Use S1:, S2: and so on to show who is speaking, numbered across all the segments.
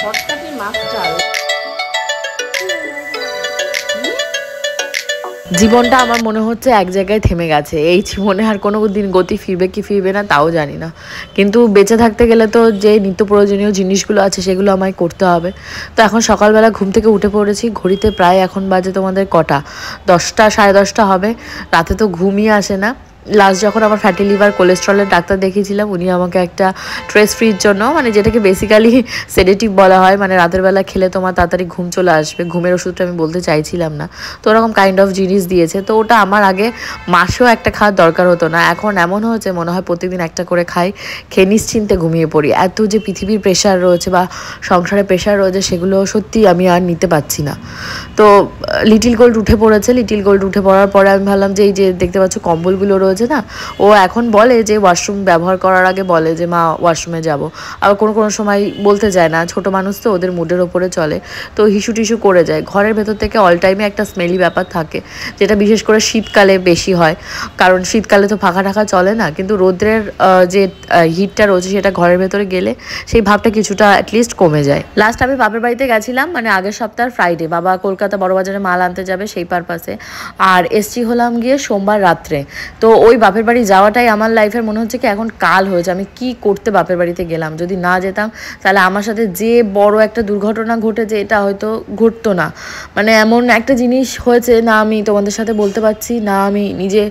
S1: শর্টকাটে মাছ চাল। জীবনটা আমার মনে হচ্ছে এক জায়গায় থেমে গেছে। এই জীবনে আর কোনো দিন গতি ফিরবে কি ফিরবে না তাও জানি না, কিন্তু বেঁচে থাকতে গেলে তো যে নিত্য প্রয়োজনীয় জিনিসগুলো আছে সেগুলো আমায় করতে হবে। তো এখন সকালবেলা ঘুম থেকে উঠে পড়েছি, ঘড়িতে প্রায় এখন বাজে তোমাদের কটা, 10টা 10:30 হবে। রাতে তো ঘুমই আসে না। লাস্ট যখন আমার ফ্যাটি লিভার কোলেস্ট্রলের ডাক্তার দেখিয়েছিলাম, উনি আমাকে একটা স্ট্রেস ফ্রির জন্য, মানে যেটাকে বেসিক্যালি সেডেটিভ বলা হয়, মানে রাতের বেলা খেলে তোমার তাড়াতাড়ি ঘুম চলে আসবে, ঘুমের ওষুধটা আমি বলতে চাইছিলাম না, তো ওরকম কাইন্ড অফ জিনিস দিয়েছে। তো ওটা আমার আগে মাসেও একটা খাওয়ার দরকার হতো না, এখন এমন হয়েছে মনে হয় প্রতিদিন একটা করে খাই, খেয়ে নিশ্চিন্তে ঘুমিয়ে পড়ি। এত যে পৃথিবীর প্রেশার রয়েছে বা সংসারের প্রেশার রয়েছে সেগুলো সত্যি আমি আর নিতে পারছি না। তো লিটিল গোল্ড উঠে পড়েছে। লিটিল গোল্ড উঠে পড়ার পরে আমি ভাবলাম যে এই যে দেখতে পাচ্ছ কম্বলগুলো রয়েছে না, ও এখন বলে যে ওয়াশরুম ব্যবহার করার আগে বলে যে মা ওয়াশরুমে যাব, আবার কোনো কোনো সময় বলতে যায় না, ছোট মানুষ তো ওদের মুডের ওপরে চলে, তো হিসু টিসু করে যায়। ঘরের ভেতর থেকে অল টাইমে একটা স্মেলি ব্যাপার থাকে, যেটা বিশেষ করে শীতকালে বেশি হয়, কারণ শীতকালে তো ফাঁকা ঢাকা চলে না, কিন্তু রোদ্রের যে হিটটা রয়েছে সেটা ঘরের ভেতরে গেলে সেই ভাবটা কিছুটা অ্যাটলিস্ট কমে যায়। লাস্ট আমি বাপের বাড়িতে গেছিলাম, মানে আগের সপ্তাহের ফ্রাইডে, বাবা কলকাতা বড়বাজারে মাল আনতে যাবে সেই পারপাসে, আর এসছি হলাম গিয়ে সোমবার রাত্রে। তো ওই বাপের বাড়ি যাওয়াটাই আমার লাইফের মনে হচ্ছে কি এখন কাল হয়েছে, আমি কি করতে বাপের বাড়িতে গেলাম, যদি না যেতাম তাহলে আমার সাথে যে বড় একটা দুর্ঘটনা ঘটেছে এটা হয়তো ঘটতো না। মানে এমন একটা জিনিস হয়েছে না আমি তোমাদের সাথে বলতে পারছি না, আমি নিজে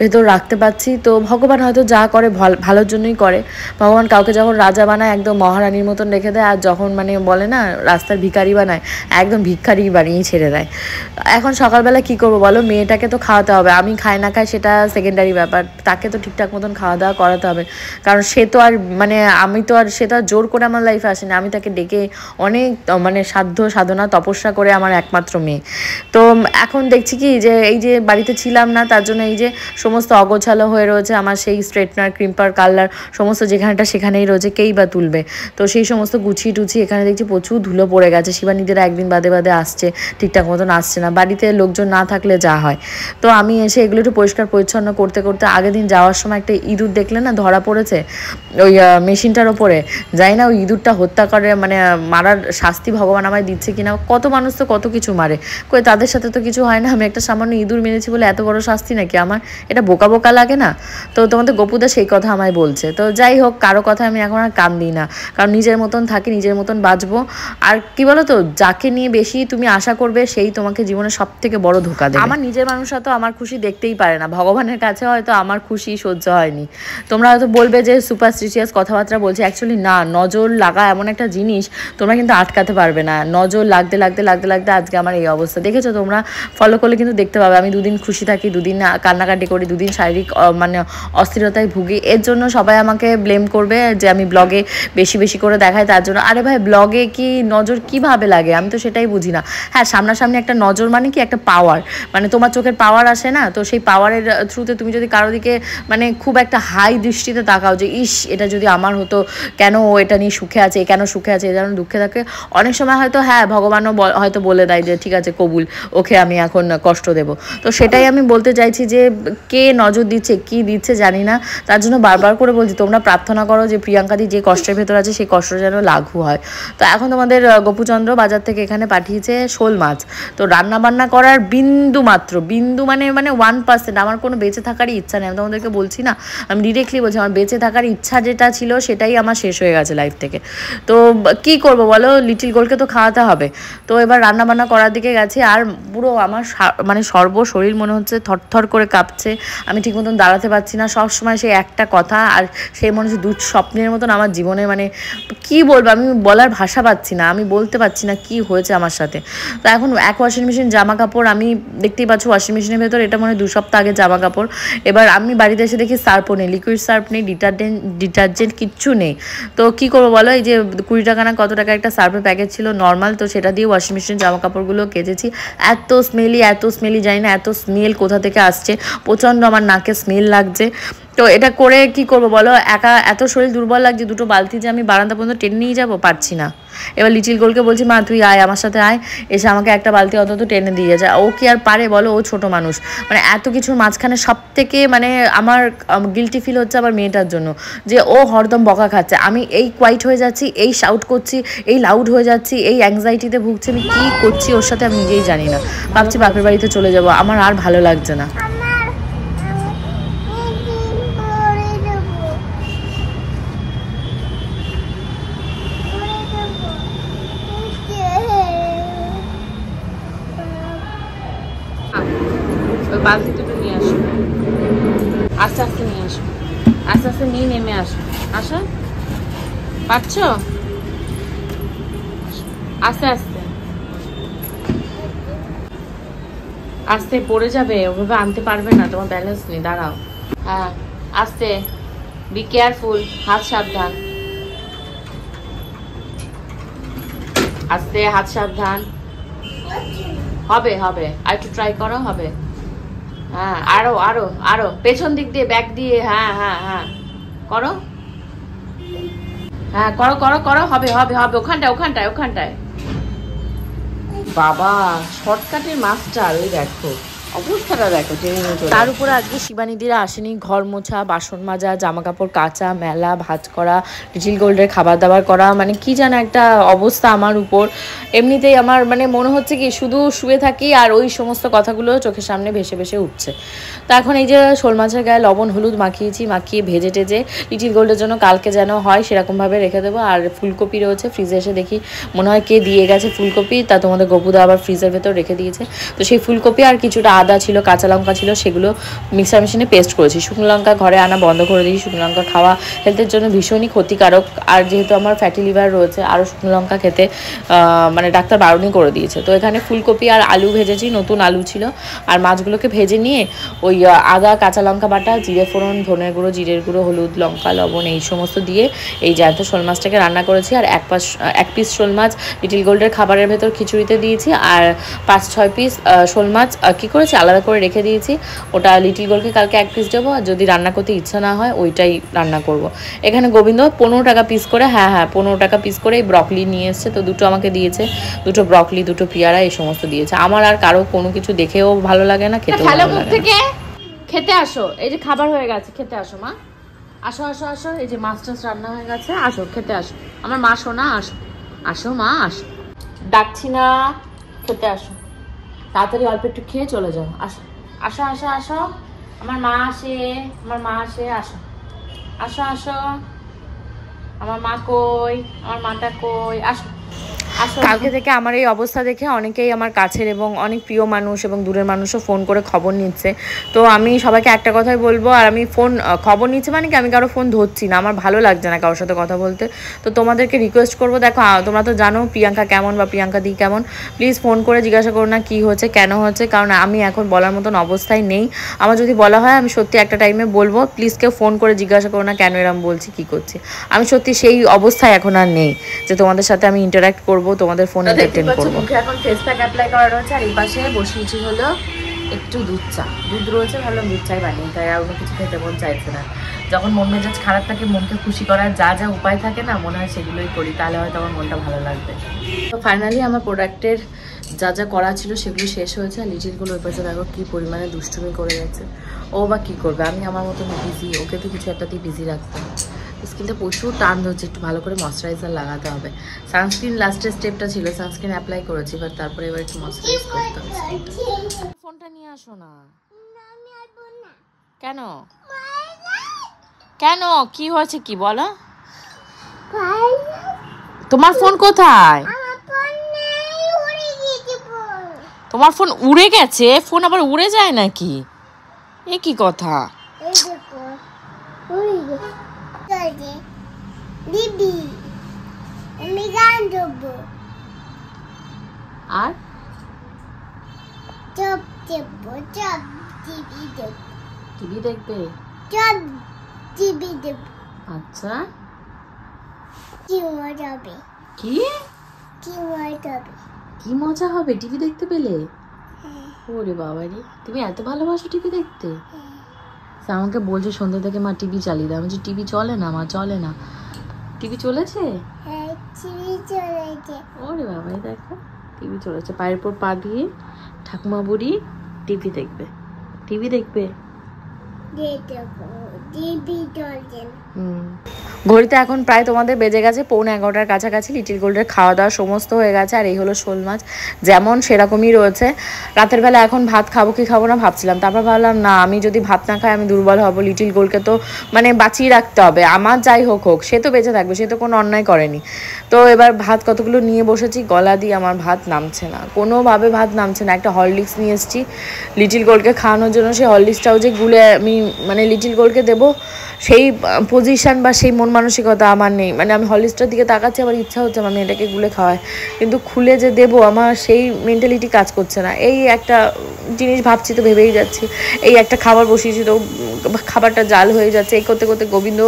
S1: ভেতর রাখতে পারছি। তো ভগবান হয়তো যা করে ভালোর জন্যই করে। ভগবান কাউকে যখন রাজা বানায় একদম মহারানীর মতন রেখে দেয়, আর যখন মানে বলে না রাস্তার ভিখারি বানায়, একদম ভিখারি বানিয়ে ছেড়ে দেয়। এখন সকালবেলা কি করবো বলো, মেয়েটাকে তো খাওয়াতে হবে, আমি খাই না খাই সেটা সেকেন্ডারি ব্যাপার, তাকে তো ঠিকঠাক মতন খাওয়া দাওয়া করাতে হবে, কারণ সে তো আর মানে আমি তো আর সে তো আর জোর করে আমার লাইফে আসেনি, আমি তাকে ডেকে অনেক মানে সাধ্য সাধনা তপস্যা করে আমার একমাত্র মেয়ে। তো এখন দেখছি কি যে এই যে বাড়িতে ছিলাম না তার জন্য এই যে সমস্ত অগোছালো হয়ে রয়েছে, আমার সেই স্ট্রেটনার ক্রিম্পার কালার সমস্ত যেখানটা সেখানেই রয়েছে, কেই বা তুলবে, তো সেই সমস্ত গুছিয়ে টুছিয়ে এখানে দেখছি প্রচুর ধুলো পড়ে গেছে। শিবানীদেরা একদিন বাদে বাদে আসছে, ঠিকঠাক মতন আসছে না, বাড়িতে লোকজন না থাকলে যা হয়। তো আমি এসে এগুলো একটু পরিষ্কার পরিচ্ছন্ন করতে করতে আগের দিন যাওয়ার সময় একটা ইঁদুর দেখলে না ধরা পড়েছে ওই মেশিনটার ওপরে, যাই না ওই ইঁদুরটা হত্যা করে, মানে মারার শাস্তি ভগবান আমায় দিচ্ছে কিনা, কত মানুষ তো কত কিছু মারে, কই তাদের সাথে তো কিছু হয় না, আমি একটা সামান্য ইঁদুর মেরেছি বলে এত বড় শাস্তি নাকি আমার, এটা বোকা বোকা লাগে না? তো তোমাদের গপুদা সেই কথা আমায় বলছে। তো যাই হোক, কারো কথা আমি এখন আর কান দিই না, কারণ নিজের মতন থাকি, নিজের মতন বাঁচবো। আর কি বলো তো, যাকে নিয়ে বেশি তুমি আশা করবে সেই তোমাকে জীবনে সব থেকে বড় ধোঁকা দেবে। আমার নিজের মানুষরা তো আমার খুশি দেখতেই পারে না, ভগবানের কাছে হয়তো আমার খুশি সহ্য হয়নি। তোমরা হয়তো বলবে যে সুপারস্টিশিয়াস কথাবার্তা বলছে, অ্যাকচুয়ালি না, নজর লাগা এমন একটা জিনিস তোমরা কিন্তু আটকাতে পারবে না, নজর লাগতে লাগতে লাগতে লাগতে আজকে আমার এই অবস্থা দেখেছো তোমরা, ফলো করলে কিন্তু দেখতে পাবে আমি দুদিন খুশি থাকি, দুদিন কান্নাকাটি করি, দুদিন শারীরিক মানে অস্থিরতায় ভুগি। এর জন্য সবাই আমাকে ব্লেম করবে যে আমি ব্লগে বেশি বেশি করে দেখাই তার জন্য। আরে ভাই, ব্লগে কি নজর কিভাবে লাগে আমি তো সেটাই বুঝি না। হ্যাঁ, সামনাসামনি একটা নজর মানে কি একটা পাওয়ার, মানে তোমার চোখের পাওয়ার আসে না, তো সেই পাওয়ারের থ্রুতে তুমি যদি কারো দিকে মানে খুব একটা হাই দৃষ্টিতে তাকাও যে ইস এটা যদি আমার হতো, কেন ও এটা নিয়ে সুখে আছে, কেন সুখে আছে, এ যেন দুঃখে থাকে, অনেক সময় হয়তো হ্যাঁ ভগবানও হয়তো বলে দেয় যে ঠিক আছে কবুল, ওকে আমি এখন কষ্ট দেব। তো সেটাই আমি বলতে চাইছি যে কে নজর দিচ্ছে কি দিচ্ছে জানি না, তার জন্য বারবার করে বলছি তোমরা প্রার্থনা করো যে প্রিয়াঙ্কাদি যে কষ্টের ভেতর আছে সেই কষ্ট যেন লাঘু হয়। তো এখন তোমাদের গোপুচন্দ্র বাজার থেকে এখানে পাঠিয়েছে শোল মাছ, তো রান্না বান্না করার বিন্দু মাত্র বিন্দু মানে 1% আমার কোনো বেঁচে থাকারই ইচ্ছা নেই, আমি তোমাদেরকে বলছি না, আমি ডিরেক্টলি বলছি আমার বেঁচে থাকার ইচ্ছা যেটা ছিল সেটাই আমার শেষ হয়ে গেছে লাইফ থেকে। তো কি করব বলো, লিটিল গোল্ডকে তো খাওয়াতে হবে। তো এবার রান্না বান্না করার দিকে গেছি, আর পুরো আমার মানে শরীর মনে হচ্ছে থরথর করে কাঁপছে, আমি ঠিক মতন দাঁড়াতে পারছি না, সবসময় সেই একটা কথা, আর সেই মনে হচ্ছে দুঃস্বপ্নের মতন আমার জীবনে, মানে কি বলবো আমি বলার ভাষা পাচ্ছি না, আমি বলতে পারছি না কি হয়েছে আমার সাথে। তো এখন এক ওয়াশিং মেশিন জামা কাপড়, আমি দেখতেই পাচ্ছ ওয়াশিং মেশিনের ভেতর, এটা মনে হয় 2 সপ্তাহ আগে জামা কাপড়। এবার আমি বাড়িতে এসে দেখি সার্ফও নেই, লিকুইড সার্ফ নেই, ডিটারজেন্ট কিচ্ছু নেই। তো কি করবো বলো, এই যে 20 টাকা না কত টাকা একটা সার্ফের প্যাকেট ছিল নর্মাল, তো সেটা দিয়ে ওয়াশিং মেশিন জামা কাপড়গুলো কেচেছি। এত স্মেলি জানি না এত স্মেল কোথা থেকে আসছে, প্রচণ্ড আমার নাকে স্মেল লাগছে। তো এটা করে কি করব বলো, একা এত শরীর দুর্বল লাগছে, দুটো বালতি যে আমি বারান্দা পর্যন্ত টেনে নিয়ে যাবো, পারছি না। এবার লিটিল গোলকে বলছি, মা তুই আয় আমার সাথে আয়, এসে আমাকে একটা বালতি অন্তত টেনে দিয়ে যায়। ও কি আর পারে বলো, ও ছোট মানুষ। মানে এত কিছুর মাঝখানে সব থেকে মানে আমার গিলটি ফিল হচ্ছে আমার মেয়েটার জন্য, যে ও হরদম বকা খাচ্ছে, আমি এই কোয়াইট হয়ে যাচ্ছি, এই শাউট করছি, এই লাউড হয়ে যাচ্ছি, এই অ্যাংজাইটিতে ভুগছি, আমি কী করছি ওর সাথে আমি নিজেই জানি না। ভাবছি বাপের বাড়িতে চলে যাব, আমার আর ভালো লাগছে না। ওই বালতি দুটো নিয়ে আসো, আস্তে আস্তে নিয়ে আসো, আস্তে আস্তে নিয়ে নেমে আসো। আসো, পাচ্ছ? আস্তে আস্তে আস্তে পড়ে যাবে, ওভাবে আনতে পারবে না, তোমার ব্যালেন্স নেই, দাঁড়াও। হ্যাঁ আস্তে, বি কেয়ারফুল, হাত সাবধান, আস্তে, হাত সাবধান। হবে হবে, আর একটু ট্রাই করো, হবে। হ্যাঁ আরো আরো আরো, পেছন দিক দিয়ে, ব্যাক দিয়ে, হ্যাঁ হ্যাঁ হ্যাঁ করো, হ্যাঁ করো করো করো, হবে হবে হবে, ওখানটায় ওখানটায় ওখানটায়। বাবা শর্টকাটের মাস্টার, ওই দেখো অবস্থাটা দেখো। তার উপরে আজকে শিবানীদিরা আসেনি, ঘর মোছা, বাসন মাজা, জামা কাপড় কাচা, মেলা, ভাজ করা, লিটিল গোল্ডের খাবার দাবার করা, মানে কি যেন একটা অবস্থা আমার উপর। এমনিতেই আমার মানে মনে হচ্ছে কি শুধু শুয়ে থাকি আর ওই সমস্ত কথাগুলো চোখের সামনে ভেসে ভেসে উঠছে। তো এখন এই যে শোল মাছের গায়ে লবণ হলুদ মাখিয়েছি, মাখিয়ে ভেজে টেজে লিটিল গোল্ডের জন্য কালকে যেন হয় সেরকমভাবে রেখে দেবো। আর ফুলকপি রয়েছে ফ্রিজে, এসে দেখি মনে হয় কে দিয়ে গেছে ফুলকপি, তা তোমাদের গপুদা আবার ফ্রিজের ভেতর রেখে দিয়েছে। তো সেই ফুলকপি আর কিছুটা আদা ছিল, কাঁচা লঙ্কা ছিল, সেগুলো মিক্সার মেশিনে পেস্ট করেছি। শুকনো লঙ্কা ঘরে আনা বন্ধ করে দিই, শুকনো লঙ্কা খাওয়া হেলথের জন্য ভীষণই ক্ষতিকারক। আর যেহেতু আমার ফ্যাটি লিভার রয়েছে, আরও শুকনো লঙ্কা খেতে মানে ডাক্তার বারণই করে দিয়েছে। তো এখানে ফুলকপি আর আলু ভেজেছি, নতুন আলু ছিল। আর মাছগুলোকে ভেজে নিয়ে ওই আদা কাঁচা লঙ্কা বাটা, জিরে ফোড়ন, ধনের গুঁড়ো, জিরের গুঁড়ো, হলুদ, লঙ্কা, লবণ এই সমস্ত দিয়ে এই জ্যান্ত শোল মাছটাকে রান্না করেছি। আর এক পিস শোল মাছ লিটিল গোল্ডের খাবারের ভেতর খিচুড়িতে দিয়েছি। আর 5-6 পিস শোল মাছ কী করেছি আলাদা করে রেখে দিয়েছি, ওটা লিটিল গোল্ডকে কালকে 1 পিস দেবো। আর যদি রান্না করতে ইচ্ছা না হয় ওইটাই রান্না করব। এখানে গোবিন্দ 15 টাকা পিস করে, হ্যাঁ হ্যাঁ 15 টাকা পিস করে এই ব্রকলি নিয়ে এসছে, তো দুটো আমাকে দিয়েছে, দুটো ব্রকলি, দুটো পেয়ারা, এই সমস্ত দিয়েছে। আমার আর কারো কোনো কিছু দেখেও ভালো লাগে না, খেতেও ভালো লাগে না। খেতে আসো, এই যে খাবার হয়ে গেছে, খেতে আসো মা, আসো আসো আসো, এই যে মাছ টাছ রান্না হয়ে গেছে, আসো খেতে আসো, আমার মা শোনা, আসো আসো মা আসো, ডাকছি না, খেতে আসো, তাড়াতাড়ি অল্প একটু খেয়ে চলে যাও, আসো আসো আসো আসো, আমার মা আসে, আমার মা আসে, আসো আসো আসো, আমার মা কই, আমার মাটা কই, আসো। কালকে থেকে আমার এই অবস্থা দেখে অনেকেই আমার কাছের এবং অনেক প্রিয় মানুষ এবং দূরের মানুষও ফোন করে খবর নিচ্ছে। তো আমি সবাইকে একটা কথাই বলবো, আর আমি খবর নিচ্ছি মানে কি আমি কারো ফোন ধরছি না, আমার ভালো লাগছে না কারোর সাথে কথা বলতে। তো তোমাদেরকে রিকোয়েস্ট করবো, দেখো তোমরা তো জানো প্রিয়াঙ্কা কেমন বা প্রিয়াঙ্কা দি কেমন, প্লিজ ফোন করে জিজ্ঞাসা করো না কী হচ্ছে, কেন হচ্ছে, কারণ আমি এখন বলার মতন অবস্থায় নেই। আমার যদি বলা হয় আমি সত্যি একটা টাইমে বলবো, প্লিজ কেউ ফোন করে জিজ্ঞাসা করো না কেন এরম বলছি, কী করছি। আমি সত্যি সেই অবস্থায় এখন আর নেই যে তোমাদের সাথে আমি ইন্টারাক্ট করবো, তোমাদের ফোন এন্টারটেইন করব। মুখে এখন ফেস প্যাক অ্যাপ্লাই করা রয়েছে, আর এই পাশে বসিয়েছি হলো একটু দুধ চা, দুধ রয়েছে, ভালো দুধ চাই বানিয়ে, তাই আর অন্য কিছু খেতে মন চাইছে না। যখন মন মেজাজ খারাপ থাকে, মনকে খুশি করার যা যা উপায় থাকে না, মনে হয় সেগুলোই করি, তাহলে হয়তো আমার মনটা ভালো লাগবে। তো ফাইনালি আমার প্রোডাক্টের যা যা করা ছিল সেগুলো শেষ হয়েছে। আর লিটিলগুলো ওই পাশে দেখো কী পরিমাণে দুষ্টুমি করে যাচ্ছে, ও বা কী করবে, আমি আমার মতন বিজি, ওকে তো কিছু একটাতেই বিজি রাখতাম। স্কিনটা প্রচুর টান ধরছে, একটু ভালো করে ময়শ্চারাইজার লাগাতে হবে। সানস্ক্রিন লাস্টের স্টেপটা ছিল, সানস্ক্রিন অ্যাপ্লাই করেছি, বাট তারপরে এবার একটু ময়শ্চারাইজ করতে হবে স্কিনটা। ফোনটা নিয়ে আসো না। কেন কেন কি হয়েছে কি বলো? তোমার ফোন কোথায়? তোমার ফোন উড়ে গেছে? ফোন আবার উড়ে যায় নাকি? এ কি কথা?
S2: দিদি আমি গান গাইব,
S1: আর
S2: চপ দেবো, চপ টিভি দেব,
S1: টিভি দেখবে,
S2: চপ টিভি দেব।
S1: আচ্ছা
S2: কি মজা হবে,
S1: কি
S2: কি মজা হবে,
S1: কি মজা হবে টিভি দেখতে পেলে? ওরে বাবা রে, তুমি এত ভালোবাসো টিভি দেখতে? আমাকে বলছে সন্ধ্যা থেকে মা টিভি চালিয়ে দেয়। আমি বলছি টিভি চলে না মা, চলে না। টিভি চলেছে?
S2: হ্যাঁ টিভি চলেছে।
S1: ওরে বাবা, এই দেখো টিভি চলেছে। পায়ের উপর পা দিয়ে ঠাকুমা বুড়ি টিভি দেখবে, টিভি দেখবে।
S2: টিভি চলছে না।
S1: ঘড়িতে এখন প্রায় তোমাদের বেজে গেছে 11:45 কাছাকাছি। লিটিল গোল্ডের খাওয়া দাওয়া সমস্ত হয়ে গেছে। আর এই হলো শোল মাছ, যেমন সেরকমই রয়েছে। রাতের বেলা এখন ভাত খাবো কি খাবো না ভাবছিলাম, তারপর ভাবলাম না, আমি যদি ভাত না খাই আমি দুর্বল হব। লিটিল গোল্ডকে তো মানে বাঁচিয়ে রাখতে হবে, আমার যাই হোক হোক, সে তো বেঁচে থাকবে, সে তো কোনো অন্যায় করেনি। তো এবার ভাত কতগুলো নিয়ে বসেছি, গলা দিয়ে আমার ভাত নামছে না, কোনোভাবে ভাত নামছে না। একটা হরলিক্স নিয়ে এসেছি লিটিল গোল্ডকে খাওয়ানোর জন্য। সেই হরলিক্সটাও যে গুলে আমি মানে লিটিল গোল্ডকে দেবো, সেই পজিশন বা সেই মন মানসিকতা আমার নেই। মানে আমি হরলিক্সটার দিকে তাকাচ্ছি, আমার ইচ্ছা হচ্ছে আমি এটাকে গুলে খাওয়াই, কিন্তু খুলে যে দেবো আমার সেই মেন্টালিটি কাজ করছে না। এই একটা জিনিস ভাবছি তো ভেবেই যাচ্ছি। এই একটা খাবার বসিয়েছি তো খাবারটা জাল হয়ে যাচ্ছে। এই করতে করতে গোবিন্দ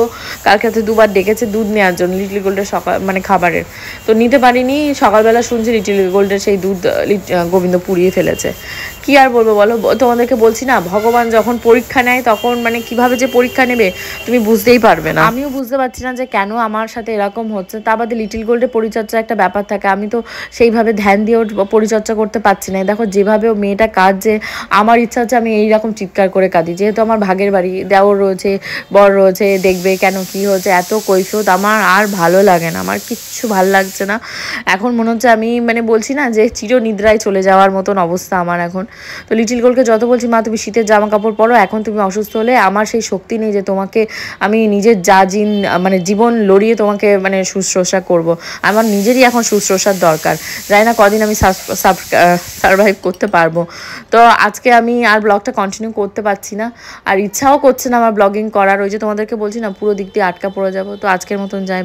S1: কালকে রাতে 2বার ডেকেছে দুধ নেওয়ার জন্য লিটিল গোল্ডের সকাল মানে খাবারের, তো নিতে পারিনি। সকালবেলা শুনছি লিটিল গোল্ডের সেই দুধ গোবিন্দ পুড়িয়ে ফেলেছে। কি আর বলবো বলো, তোমাদেরকে বলছি না, ভগবান যখন পরীক্ষা নেয় তখন মানে কিভাবে যে পরীক্ষা নেবে তুমি বুঝতেই পারবে না। আমিও বুঝতে পারছি না যে কেন আমার সাথে এরকম হচ্ছে। তা বাদে লিটিল গোল্ডের পরিচর্যা একটা ব্যাপার থাকে, আমি তো সেইভাবে ধ্যান দিয়ে ওর পরিচর্যা করতে পারছি না। দেখো যেভাবে ও মেয়েটা কাঁদছে, আমার ইচ্ছা হচ্ছে আমি এইরকম চিৎকার করে কাঁদি। যেহেতু আমার ভাগের বাড়ি, দেওর রয়েছে, বর রয়েছে, দেখবে কেন কি হচ্ছে, এত কৈফিয়ত আমার আর ভালো লাগে না, আমার কিচ্ছু ভাল লাগছে না। এখন মনে হচ্ছে আমি মানে বলছি না যে চিরনিদ্রায় চলে যাওয়ার মতন অবস্থা আমার এখন। তো লিটিল গোল্ডকে যত বলছি মা তুমি শীতের জামা কাপড় পরো, এখন তুমি অসুস্থ হলে আমার সেই শক্তি নেই যে তোমাকে আমি নিজের মানে জীবন লড়িয়ে তোমাকে মানে শুশ্রূষা করব। আমার নিজেরই এখন শুশ্রূষার দরকার। জানি না কদিন আমি সারভাইভ করতে পারবো। তো আজকে আমি আর ব্লগটা কন্টিনিউ করতে পারছি না, আর ইচ্ছাও করছে না আমার ব্লগিং করার। ওই যে তোমাদেরকে বলছি না পুরো দিক দিয়ে আটকা পড়ে যাবো। তো আজকের মতন যাই।